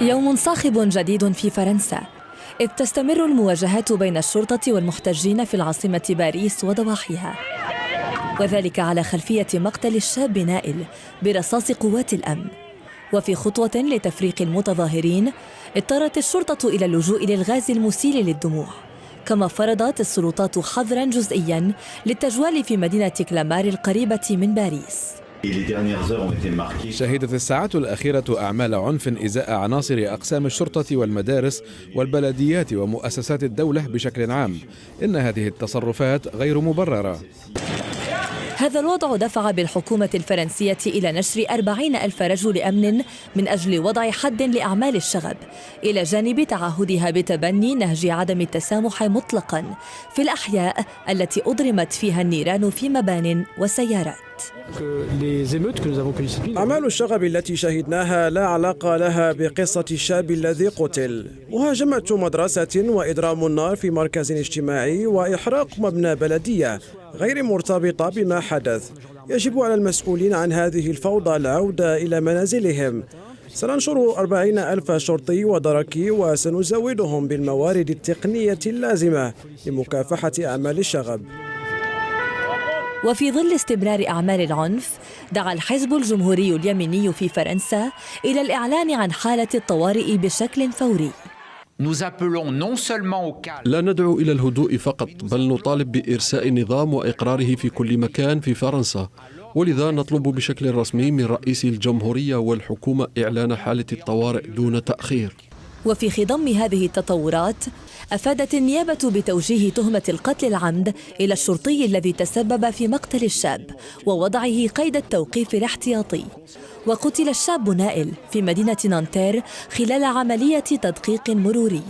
يوم صاخب جديد في فرنسا، إذ تستمر المواجهات بين الشرطة والمحتجين في العاصمة باريس وضواحيها، وذلك على خلفية مقتل الشاب نائل برصاص قوات الأمن. وفي خطوة لتفريق المتظاهرين، اضطرت الشرطة إلى اللجوء للغاز المسيل للدموع، كما فرضت السلطات حظراً جزئياً للتجوال في مدينة كلامار القريبة من باريس. شهدت الساعات الأخيرة أعمال عنف إزاء عناصر أقسام الشرطة والمدارس والبلديات ومؤسسات الدولة بشكل عام. إن هذه التصرفات غير مبررة. هذا الوضع دفع بالحكومة الفرنسية إلى نشر 40,000 رجل أمن من أجل وضع حد لأعمال الشغب، إلى جانب تعهدها بتبني نهج عدم التسامح مطلقاً في الأحياء التي أضرمت فيها النيران في مبان وسيارات. أعمال الشغب التي شهدناها لا علاقة لها بقصة الشاب الذي قتل. مهاجمة مدرسة وإضرام النار في مركز اجتماعي وإحراق مبنى بلدية غير مرتبطة بما حدث. يجب على المسؤولين عن هذه الفوضى العودة إلى منازلهم. سننشر 40,000 شرطي ودركي وسنزودهم بالموارد التقنية اللازمة لمكافحة أعمال الشغب. وفي ظل استمرار أعمال العنف، دعا الحزب الجمهوري اليميني في فرنسا إلى الإعلان عن حالة الطوارئ بشكل فوري. لا ندعو إلى الهدوء فقط، بل نطالب بإرساء النظام وإقراره في كل مكان في فرنسا، ولذا نطلب بشكل رسمي من رئيس الجمهورية والحكومة إعلان حالة الطوارئ دون تأخير. وفي خضم هذه التطورات، أفادت النيابة بتوجيه تهمة القتل العمد إلى الشرطي الذي تسبب في مقتل الشاب ووضعه قيد التوقيف الاحتياطي. وقتل الشاب نائل في مدينة نانتير خلال عملية تدقيق مروري،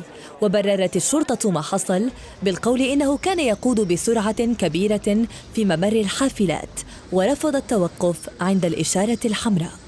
وبررت الشرطة ما حصل بالقول إنه كان يقود بسرعة كبيرة في ممر الحافلات ورفض التوقف عند الإشارة الحمراء.